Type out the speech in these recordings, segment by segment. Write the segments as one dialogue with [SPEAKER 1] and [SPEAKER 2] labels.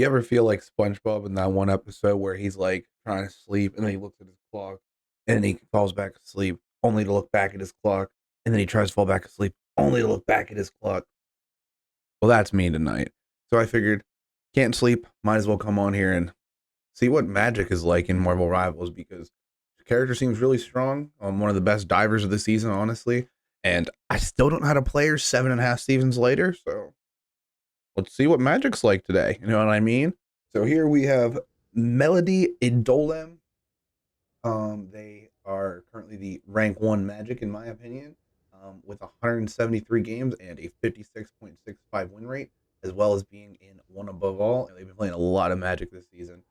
[SPEAKER 1] You ever feel like SpongeBob in that one episode where he's like trying to sleep and then he looks at his clock and then he falls back asleep only to look back at his clock and then he tries to fall back asleep only to look back at his clock? Well, that's me tonight. So I figured, can't sleep, might as well come on here and see what Magik is like in Marvel Rivals because the character seems really strong. One of the best divers of the season, honestly. And I still don't know how to play her 7.5 seasons later, so let's see what Magik's like today. You know what I mean? So here we have melody.ydolem. They are currently the rank 1 Magik, in my opinion, with 173 games and a 56.65 win rate, as well as being in one above all. And they've been playing a lot of Magik this season.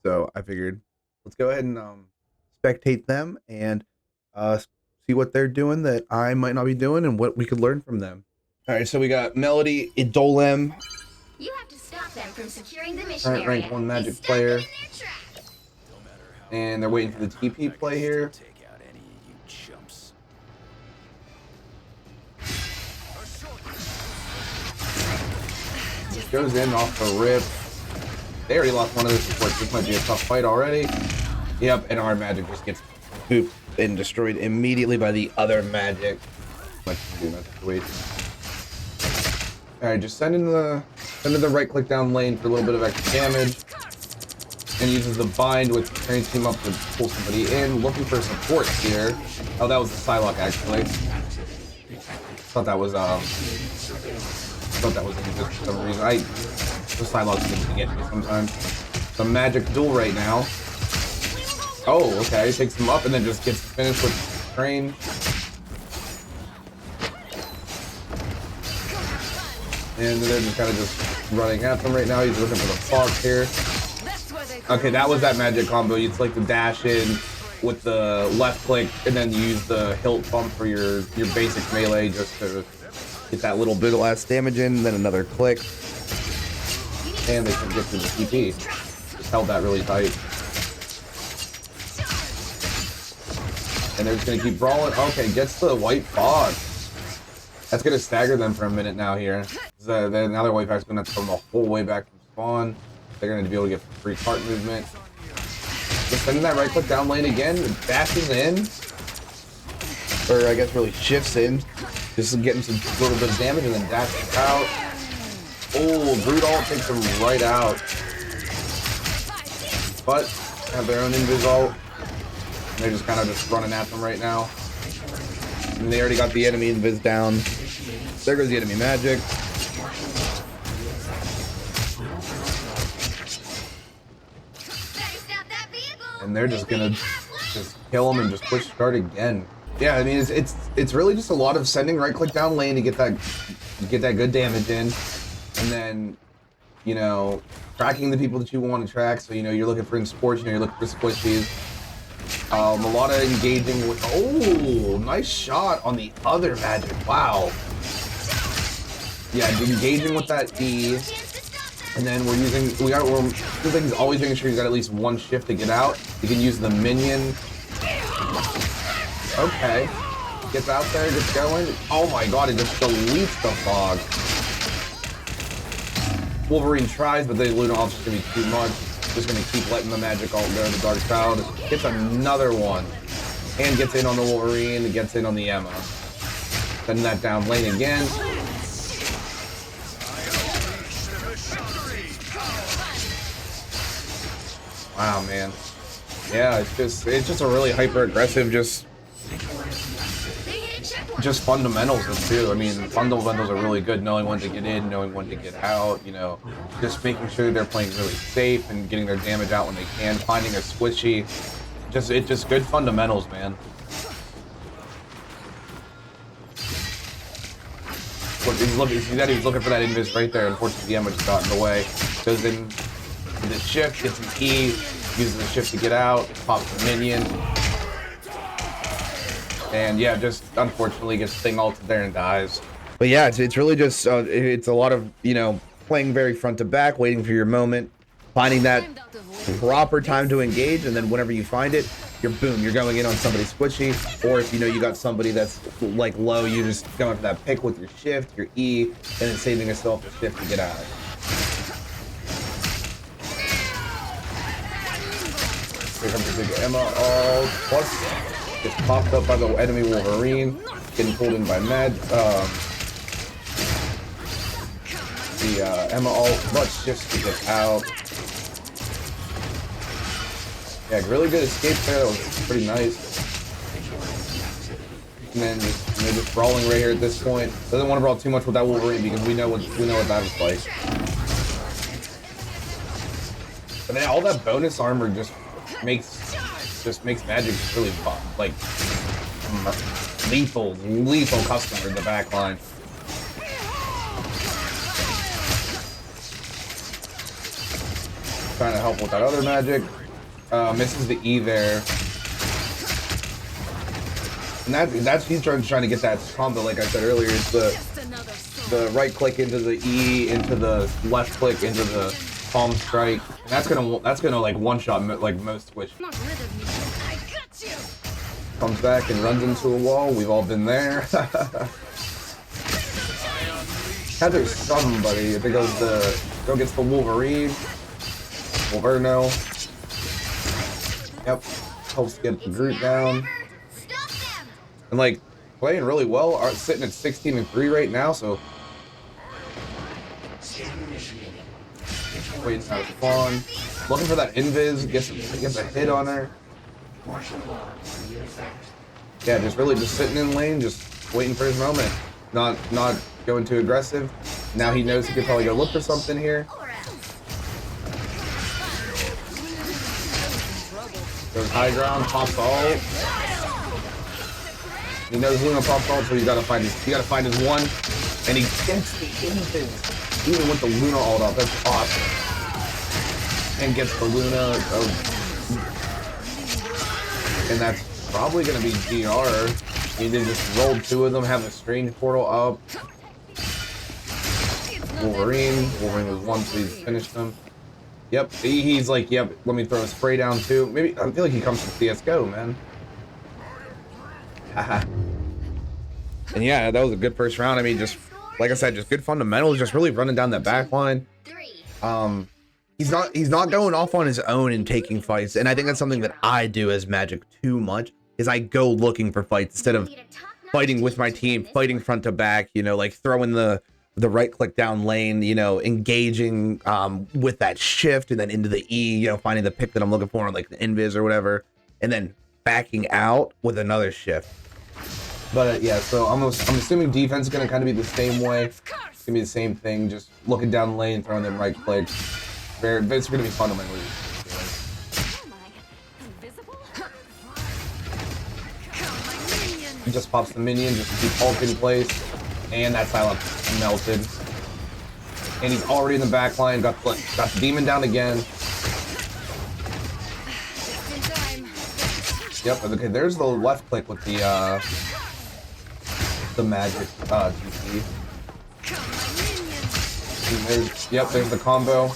[SPEAKER 1] So I figured let's go ahead and spectate them and see what they're doing that I might not be doing and what we could learn from them. All right, so we got melody.ydolem.
[SPEAKER 2] You have to stop them from securing the mission
[SPEAKER 1] Current
[SPEAKER 2] area.
[SPEAKER 1] rank 1 Magik player. And they're waiting for the TP play here.
[SPEAKER 3] Take out any of you chumps.
[SPEAKER 1] Goes in off the rip. They already lost one of their supports. This might be a tough fight already. Yep, and our Magik just gets pooped and destroyed immediately by the other Magik. Much to do in that situation. Alright, just send in the right click down lane for a little bit of extra damage. And uses the bind with the train team up to pull somebody in. Looking for support here. Oh, that was the Psylocke actually. Thought that was just for some reason. The Psylocke seems to get me sometimes. Some Magik duel right now. Oh, okay. Takes him up and then just gets finished with the train. And they're just kind of just running at them right now. He's looking for the fog here. Okay, that was that Magik combo. It's like the dash in with the left click and then use the hilt bump for your basic melee just to get that little bit of last damage in, and then another click. And they can get to the TP. Just held that really tight. And they're just gonna keep brawling. Okay, gets the white fog. That's gonna stagger them for a minute now here. So then now their white fog's gonna have to come the whole way back from spawn. They're gonna be able to get free cart movement. Just sending that right click down lane again, dashes in. Or I guess really shifts in. Just getting some little bit of damage and then dashes out. Oh, Brute ult takes them right out. But have their own invis ult. And they're just kind of just running at them right now. And they already got the enemy invis down. There goes the enemy Magik. And they're just gonna just kill him and just push start again. Yeah, I mean it's really just a lot of sending right click down lane to get that good damage in, and then you know tracking the people that you want to track. So you know you're looking for in sports, you know you're looking for squishies. A lot of engaging with. Oh, nice shot on the other Magik. Wow. Yeah, engaging with that E. And then we're always making sure you got at least one shift to get out. You can use the minion. Okay. Gets out there, gets going. Oh my god, it just deletes the fog. Wolverine tries, but the Luna ult's just gonna be too much. Just gonna keep letting the Magik ult go to the Dark Cloud. Gets another one. And gets in on the Wolverine, gets in on the Emma. Sending that down lane again. Wow, man. Yeah, it's just a really hyper aggressive, just fundamentals too. I mean, fundamentals are really good, knowing when to get in, knowing when to get out, you know, just making sure they're playing really safe and getting their damage out when they can, finding a squishy. It's just good fundamentals, man. Look, he's looking for that invis right there. Unfortunately, the Emma just got in the way. Goes in the shift, gets an E, uses the shift to get out, pops the minion. And yeah, just unfortunately gets thing ulted there and dies. But yeah, it's really just it's a lot of, you know, playing very front to back, waiting for your moment, finding that proper time to engage, and then whenever you find it, you're going in on somebody squishy. Or if you know you got somebody that's like low, you just going for that pick with your shift, your E, and then saving yourself the shift to get out. Here comes the big Emma. All plus gets popped up by the enemy Wolverine. Getting pulled in by the Emma ult, but shifts to get out. Yeah, really good escape there. That was pretty nice. And then just brawling right here at this point. Doesn't want to brawl too much with that Wolverine because we know what that is like. But then all that bonus armor just makes Magik really fun, like lethal customer in the back line. Trying to help with that other Magik. Misses the E there. And that's he's trying to get that combo, like I said earlier. It's the right click into the E, into the left click into the palm strike. And that's gonna like one shot like most Twitch. Comes back and runs into a wall. We've all been there. There's somebody. If it goes gets the Wolverine. Wolverino. Yep. Helps get the group down. And like playing really well. Are sitting at 16-3 right now, so waiting out of spawn. Looking for that invis, gets a hit on her. Yeah, just sitting in lane, just waiting for his moment. Not going too aggressive. Now he knows he could probably go look for something here. Goes high ground, pops ult. He knows Luna pops ult, so you gotta find his one. And he gets the invis. Even with the Luna ult up, that's awesome. And gets the Luna. And that's probably gonna be GR. He did just roll two of them, have a strange portal up. Wolverine was one, so he's finished him. Yep, he's like, yep, let me throw a spray down too. Maybe, I feel like he comes from CSGO, man. Haha. And yeah, that was a good first round. I mean, just, like I said, just good fundamentals, just really running down that back line. He's not going off on his own and taking fights. And I think that's something that I do as Magik too much, is I go looking for fights instead of fighting with my team, fighting front to back, you know, like throwing the right click down lane, you know, engaging with that shift and then into the E, you know, finding the pick that I'm looking for, like the invis or whatever, and then backing out with another shift. But yeah, so I'm assuming defense is going to kind of be the same way. It's going to be the same thing, just looking down the lane, throwing them right clicks. It's going to be fundamentally. He just pops the minion, just keep Hulk in place. And that silent melted. And he's already in the back line. Got the demon down again. Yep. Okay. There's the left click with the Magik GC. There's the combo.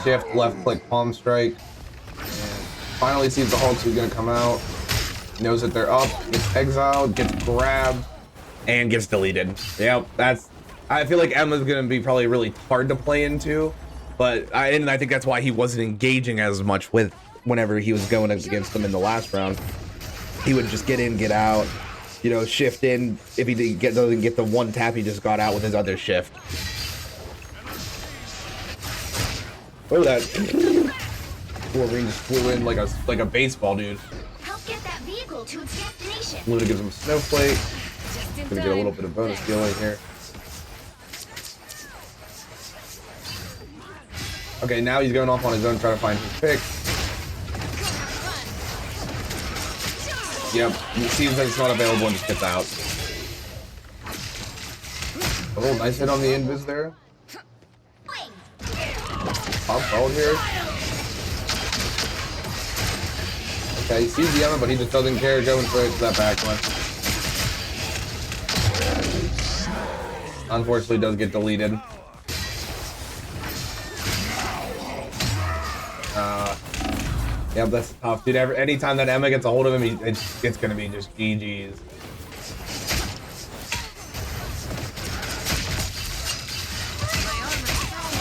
[SPEAKER 1] Shift, left click, palm strike. And finally sees the Hulk, who's gonna come out. Knows that they're up. Gets exiled. Gets grabbed. And gets deleted. Yep, I feel like Emma's gonna be probably really hard to play into, but I think that's why he wasn't engaging as much with whenever he was going against them in the last round. He would just get in, get out, you know, shift in. If he doesn't get the one tap, he just got out with his other shift. Look at that. Wolverine just flew in like a baseball, dude.
[SPEAKER 2] Help get that vehicle to its destination.
[SPEAKER 1] Luna gives him a snowflake. Gonna get a little bit of bonus healing here. Okay, now he's going off on his own, trying to find his pick. Yep, he sees that it's not available and just gets out. A little nice hit on the invis there. Pop ult here. Okay, he sees the Emma, but he just doesn't care, going straight to that back one. Unfortunately, does get deleted. Yep, that's tough, dude. Anytime that Emma gets a hold of him, it's gonna be just GG's.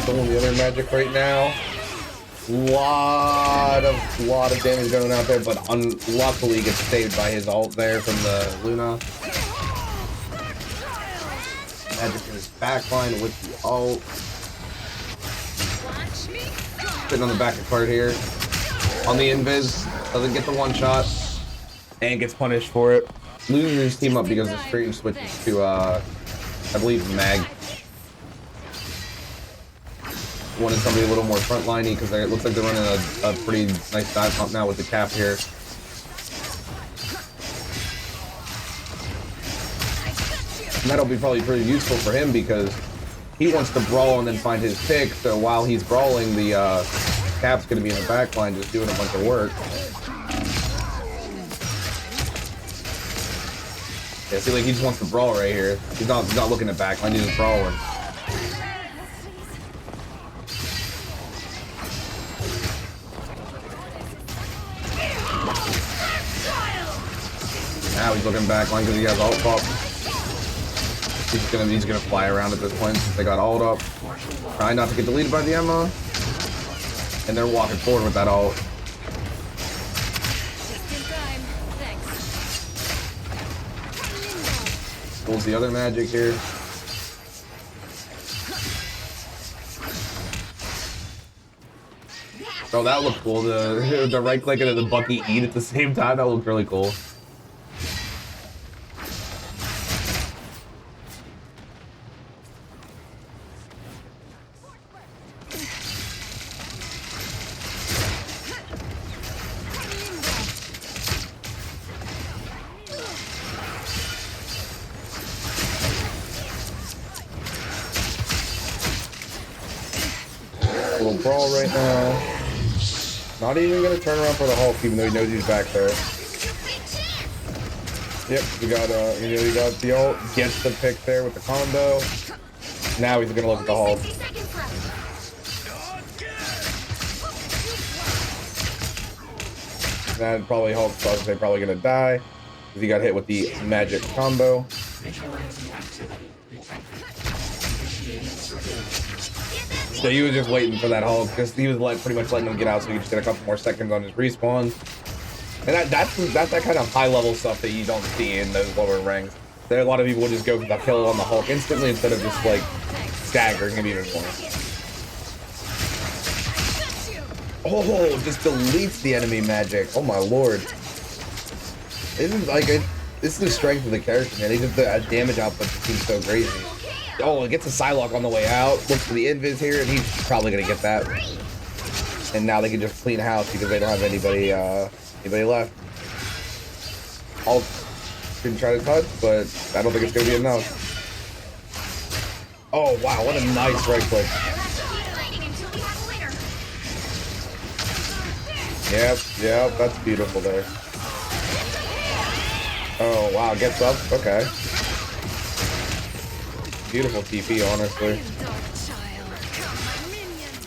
[SPEAKER 1] Pulling the other Magik right now. Lot of damage going out there, but unluckily gets saved by his ult there from the Luna. Magik in his backline with the ult. Sitting on the back of card here. On the invis, doesn't get the one shot. And gets punished for it. Losing his team up because the stream switches to I believe Mag. Wanted somebody a little more frontliney because it looks like they're running a pretty nice dive pump now with the cap here. And that'll be probably pretty useful for him because he wants to brawl and then find his pick. So while he's brawling, the cap's going to be in the back line just doing a bunch of work. Yeah, see, like he just wants to brawl right here. He's not looking at backline, he's just brawling. Now he's looking backline because he has ult up. He's gonna fly around at this point since they got ult up. Try not to get deleted by the Emma. And they're walking forward with that ult. Pulls the other Magik here. Oh, that looked cool. The right click and the Bucky eat at the same time. That looked really cool. Little brawl right now. Not even gonna turn around for the Hulk, even though he knows he's back there. Yep, we got he got the ult, gets the pick there with the combo. Now he's gonna look at the Hulk. That probably Hulk's probably gonna die because he got hit with the Magik combo. So he was just waiting for that Hulk because he was pretty much letting him get out so he could just get a couple more seconds on his respawn. And that's that kind of high level stuff that you don't see in those lower ranks. There are a lot of people would just go for the kill on the Hulk instantly instead of just like staggering him even more. Oh, just deletes the enemy Magik. Oh my lord. This is the strength of the character, man. The damage output just seems so crazy. Oh, it gets a Psylocke on the way out. Looks for the invis here, and he's probably gonna get that. And now they can just clean house because they don't have anybody left. I'll try to touch, but I don't think it's gonna be enough. Oh wow, what a nice right click. Yep, that's beautiful there. Oh wow, gets up. Okay. Beautiful TP, honestly.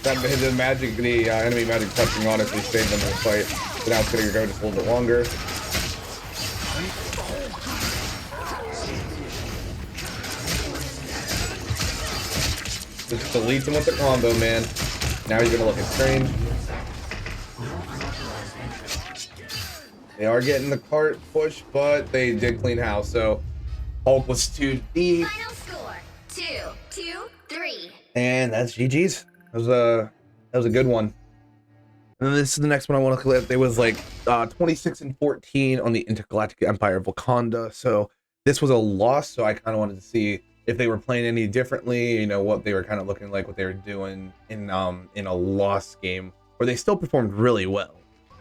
[SPEAKER 1] The Magik, the enemy Magik touching honestly saved them in the fight. So now it's gonna go just a little bit longer. Just deletes him with the combo, man. Now he's gonna look at strange. They are getting the cart push, but they did clean house, so Hulk was too deep.
[SPEAKER 2] Final score 2-2-3.
[SPEAKER 1] And that's GG's. That was a good one. And then this is the next one I want to clip. It was like 26 and 14 on the Intergalactic Empire of Wakanda. So this was a loss. So I kind of wanted to see if they were playing any differently. You know what they were kind of looking like, what they were doing in a loss game where they still performed really well.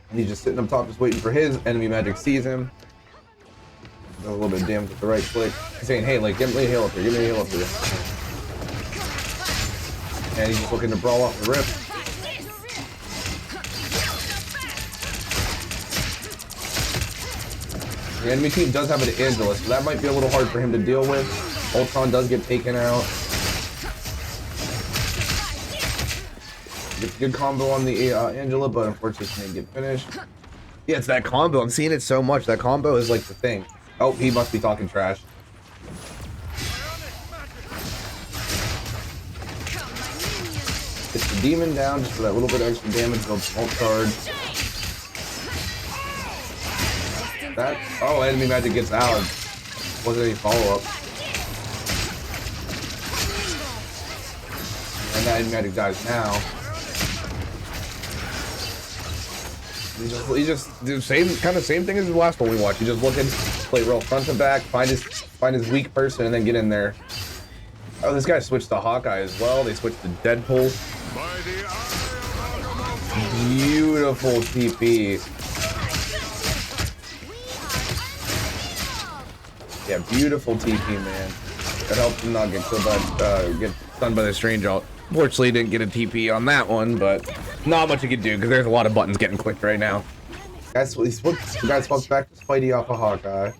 [SPEAKER 1] And he's just sitting up top, just waiting for his enemy Magik sees him. Does a little bit of damage with the right click. He's saying, "Hey, like, give me a heal up here. Give me a heal up here." And he's just looking to brawl off the rip. The enemy team does have an Angela, so that might be a little hard for him to deal with. Ultron does get taken out. Gets a good combo on the Angela, but unfortunately she didn't get finished. Yeah, it's that combo. I'm seeing it so much. That combo is like the thing. Oh, he must be talking trash. Gets the the demon down just for that little bit of extra damage. Build ult card. That enemy magic gets out. Wasn't any follow up. And that enemy magic dies now. He just do same thing as the last one we watched. You just look and play real front to back, find his weak person, and then get in there. Oh, this guy switched to Hawkeye as well. They switched to Deadpool. Beautiful TP. Yeah, beautiful TP, man. That helped him not get killed by, get stunned by the strange ult. Fortunately, didn't get a TP on that one, but not much you can do because there's a lot of buttons getting clicked right now. Guys, the guy swaps back to Spidey off of Hawkeye.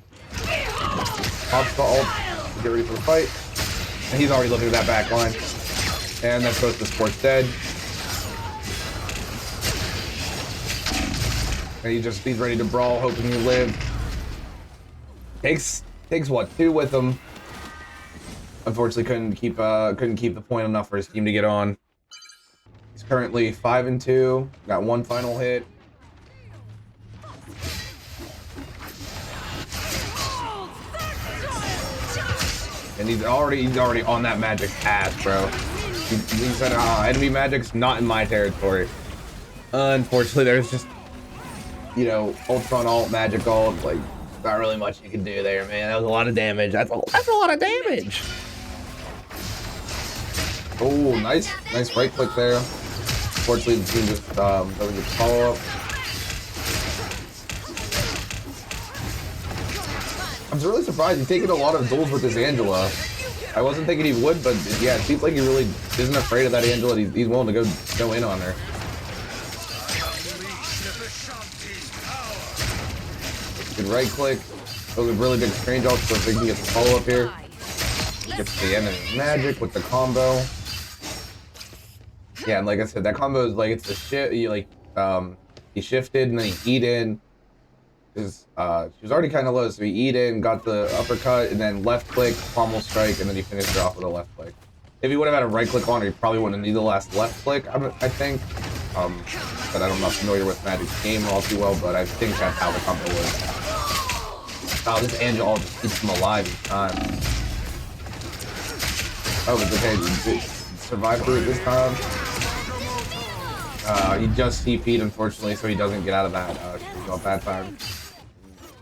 [SPEAKER 1] Pops the ult to get ready for the fight. And he's already looking at that back line. And that's both the sport's dead. And he's ready to brawl, hoping you live. Takes what, 2 with him. Unfortunately, couldn't keep the point enough for his team to get on. He's currently 5-2. Got 1 final hit. And he's already on that magic path, bro. He said, enemy magic's not in my territory. Unfortunately, there's just, you know, Ultron ult, magic ult, like, not really much you can do there, man. That was a lot of damage. That's a lot of damage. Oh, nice right click there. Fortunately, the team just doesn't get the follow up. I'm really surprised he's taking a lot of duels with this Angela. I wasn't thinking he would, but yeah, it seems like he really isn't afraid of that Angela. He's willing to go in on her. Good right click. Those are really big strange ults, so if they can get the follow up here. Gets the enemy magic with the combo. Yeah, and like I said, that combo is like, it's the shit. He shifted and then he eat in. She was already kind of low, so he eat in, got the uppercut, and then left click, pommel strike, and then he finished her off with a left click. If he would have had a right click on her, he probably wouldn't have needed the last left click, I think. But I'm not familiar with Magik's game all too well, but I think that's how the combo was. Oh, this Angel all just keeps him alive each time. Oh, it's okay. He survived through it this time. He just TP'd, unfortunately, so he doesn't get out of that off that time.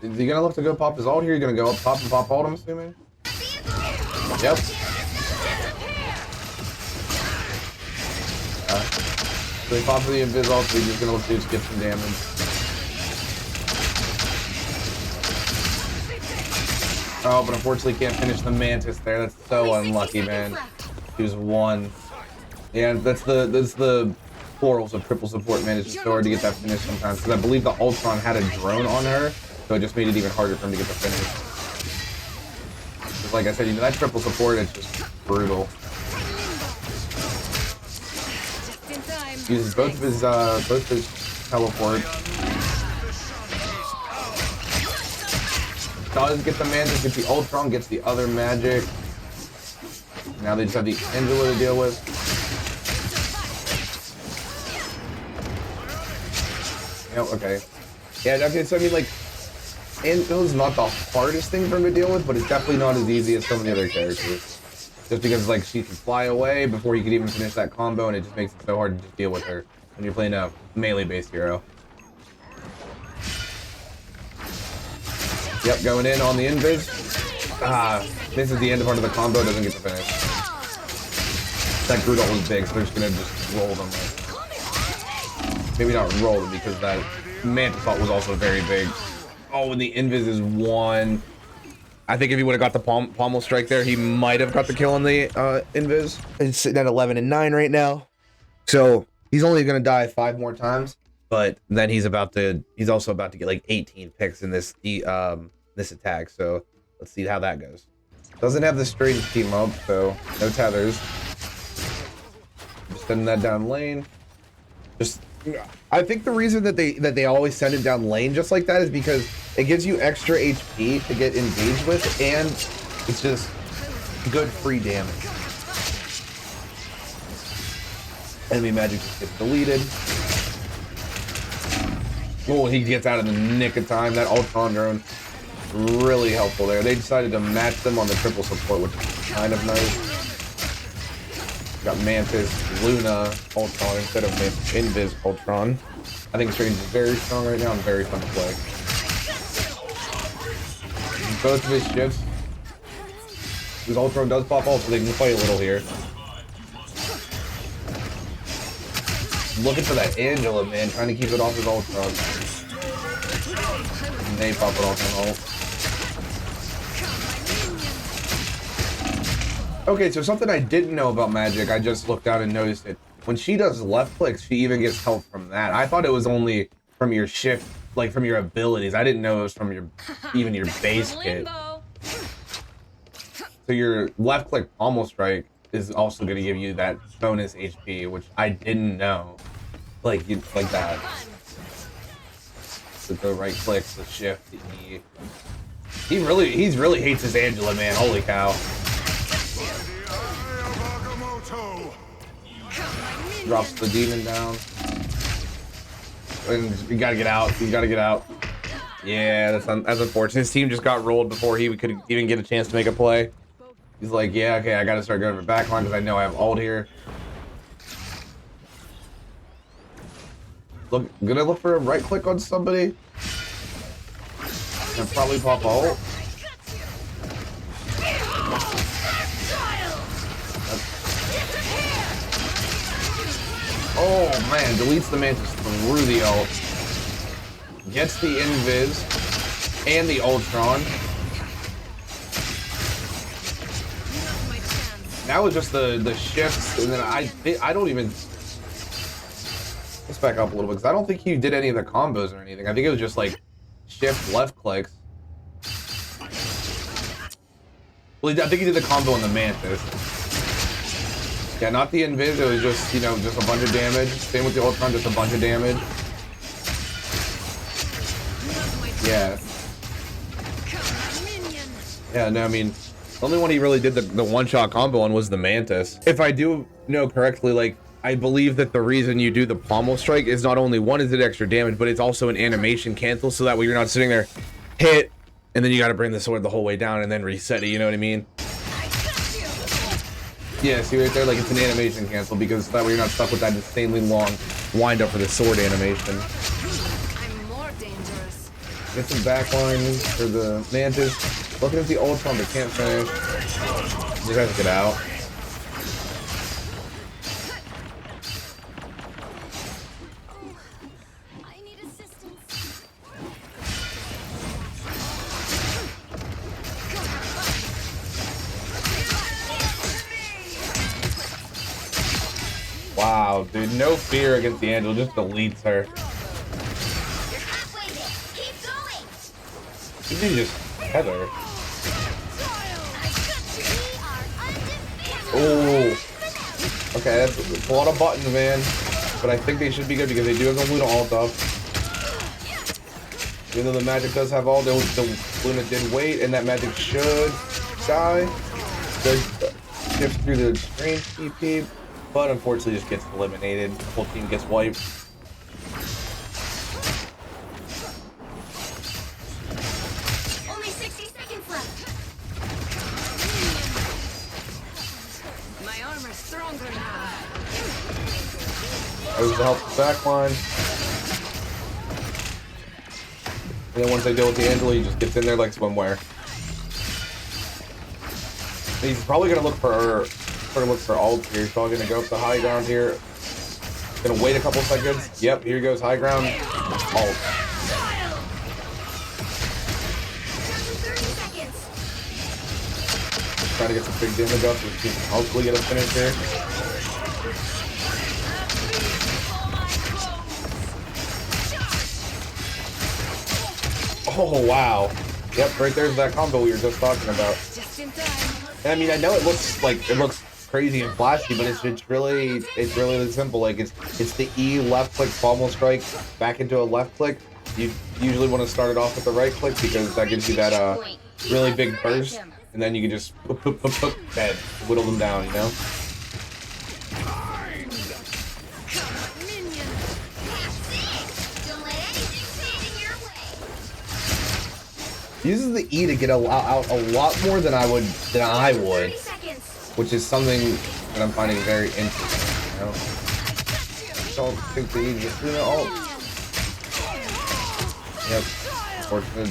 [SPEAKER 1] Is he gonna look to go pop his ult here? You're gonna go up top and pop ult, I'm assuming? Yep. So he pops the invis ult, so he's just gonna look to just get some damage. Oh, but unfortunately can't finish the Mantis there. That's so unlucky, man. He was 1. Yeah, that's the plurals of triple support, man. It's just so hard to get that finish sometimes, because I believe the Ultron had a drone on her, so it just made it even harder for him to get the finish. Just like I said, you know, that triple support, it's just brutal. Uses both of his teleport. Does get the Mantis, gets the Ultron, gets the other magic. Now they just have the Angela to deal with. Yep, okay. Yeah, okay, so I mean, like, Angela's not the hardest thing for him to deal with, but it's definitely not as easy as some of the other characters. Just because, like, she can fly away before you could even finish that combo, and it just makes it so hard to just deal with her when you're playing a melee-based hero. Yep, going in on the invis. This is the end part of the combo, doesn't get to finish. That Groot ult was big, so they're just gonna just roll them. Maybe not roll them, because that Mantis ult was also very big. Oh, and the invis is 1. I think if he would have got the pommel strike there, he might have got the kill on the invis. It's sitting at 11-9 right now. So he's only gonna die 5 more times. But then he's also about to get like 18 picks in this this attack. So let's see how that goes. Doesn't have the strange team up, so no tethers. Just sending that down lane. I think the reason that they always send it down lane just like that is because it gives you extra HP to get engaged with, and it's just good free damage. Enemy magic just gets deleted. Oh, he gets out in the nick of time. That Ultron drone, really helpful there. They decided to match them on the triple support, which is kind of nice. Got Mantis, Luna, Ultron instead of Invis Ultron. I think Strange is very strong right now and very fun to play. Both of his shifts, his Ultron does pop off, so they can play a little here. Looking for that Angela, man, trying to keep it off his Ultron. And they pop it off on ult. Okay, so something I didn't know about Magik, I just looked down and noticed it. When she does left clicks, she even gets help from that. I thought it was only from your shift, like from your abilities. I didn't know it was from your, even your base kit. So your left click pommel strike is also going to give you that bonus HP, which I didn't know. Like that. With the right clicks, the shift, the E. He really hates his Angela, man. Holy cow. Drops the demon down. And you gotta get out. You gotta get out. Yeah, that's unfortunate. His team just got rolled before he could even get a chance to make a play. He's like, yeah, okay, I gotta start going for backline because I know I have ult here. Gonna look for a right click on somebody. And probably pop ult. Oh man, deletes the Mantis through the ult. Gets the Invis and the Ultron. Now it's just the shifts, and then I don't even. Let's back up a little bit because I don't think he did any of the combos or anything. I think it was just like shift left clicks. Well, I think he did the combo on the Mantis. Yeah, not the Invis, it was just, you know, just a bunch of damage. Same with the Ultron, just a bunch of damage. Yeah. Yeah, no, I mean, the only one he really did the one-shot combo on was the Mantis. If I do know correctly, like, I believe that the reason you do the pommel strike is not only one, is it extra damage, but it's also an animation cancel, so that way you're not sitting there, hit, and then you gotta bring the sword the whole way down and then reset it, you know what I mean? Yeah, see right there, like it's an animation cancel because that way you're not stuck with that insanely long wind up for the sword animation.
[SPEAKER 2] I'm more dangerous.
[SPEAKER 1] Get some backline for the Mantis. Looking at the Ultron but can't finish. You guys get out.
[SPEAKER 2] I need assistance.
[SPEAKER 1] Wow, dude, no fear against the Angel, just deletes her.
[SPEAKER 2] You're halfway there. Keep going.
[SPEAKER 1] You can just tether. Oh, okay, that's a lot of buttons, man. But I think they should be good because they do have the Luna ult up. Even though the Magik does have all, the Luna did wait, and that Magik should die. Does shift through the strange TP. But unfortunately just gets eliminated. The whole team gets wiped.
[SPEAKER 2] Only 60 seconds left. My armor's stronger now.
[SPEAKER 1] That was the help the backline. And then once they deal with the Angela, he just gets in there like swimwear. He's probably gonna look for ult here. He's probably gonna go up the high ground here. Gonna wait a couple seconds. Yep, here goes high ground. Ult.
[SPEAKER 2] 30 seconds.
[SPEAKER 1] Trying to get some big damage up so he can hopefully get a finish here. Oh wow. Yep, right there's that combo we were just talking about.
[SPEAKER 2] Just in time.
[SPEAKER 1] And I mean, I know it looks crazy and flashy, but it's really simple. Like it's the E left click pommel strike back into a left click. You usually want to start it off with the right click because that gives you that really big burst, and then you can just dead, whittle them down, you know. Uses the E to get out a lot more than I would,
[SPEAKER 2] 30 seconds.
[SPEAKER 1] which is something that I'm finding very interesting. You know? I don't think they need to just do it all. Yep, unfortunate.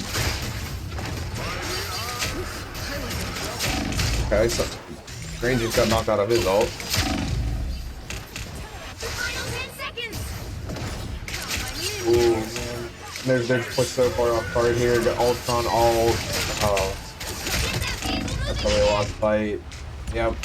[SPEAKER 1] Okay, so Strange just got knocked out of his ult. Ooh, man. They're pushed so far off guard here. The ult's on all. Oh, that's how they lost fight. Yep.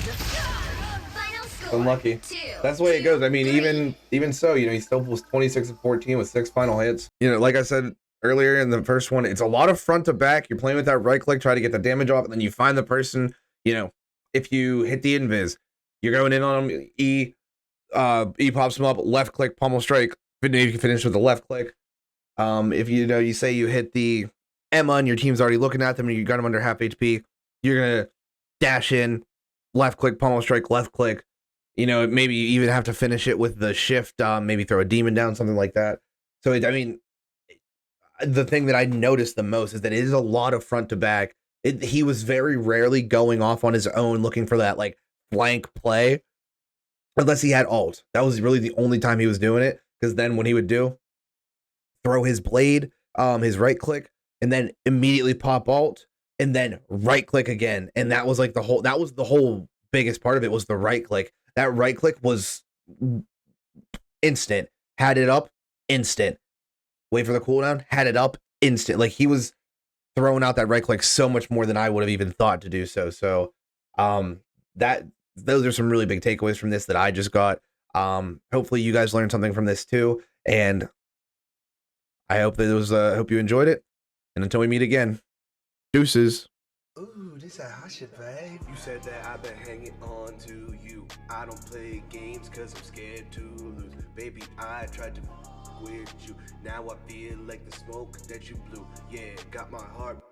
[SPEAKER 1] Unlucky. That's the way it goes. I mean, even so, you know, he still was 26 and 14 with 6 final hits. You know, like I said earlier in the first one, it's a lot of front to back. You're playing with that right click, try to get the damage off, and then you find the person. You know, if you hit the invis, you're going in on him. E pops him up. Left click, pummel strike. You can finish with the left click. If you know, you say you hit the Emma and your team's already looking at them and you got them under half HP, you're gonna dash in, left click, pummel strike, left click. You know, maybe you even have to finish it with the shift, maybe throw a demon down, something like that. So, I mean, the thing that I noticed the most is that it is a lot of front to back. He was very rarely going off on his own looking for that, like, flank play, unless he had ult. That was really the only time he was doing it, because then what he would do, throw his blade, his right click, and then immediately pop ult, and then right click again. And that was like the whole biggest part of it was the right click. That right click was instant. Had it up, instant. Wait for the cooldown, had it up, instant. Like, he was throwing out that right click so much more than I would have even thought to do so. So those are some really big takeaways from this that I just got. Hopefully you guys learned something from this too. And I hope that it was hope you enjoyed it. And until we meet again, deuces.
[SPEAKER 4] Ooh, this a hot shit, babe. You said that I've been hanging on to you. I don't play games cause I'm scared to lose. Baby, I tried to quit you. Now I feel like the smoke that you blew. Yeah, got my heart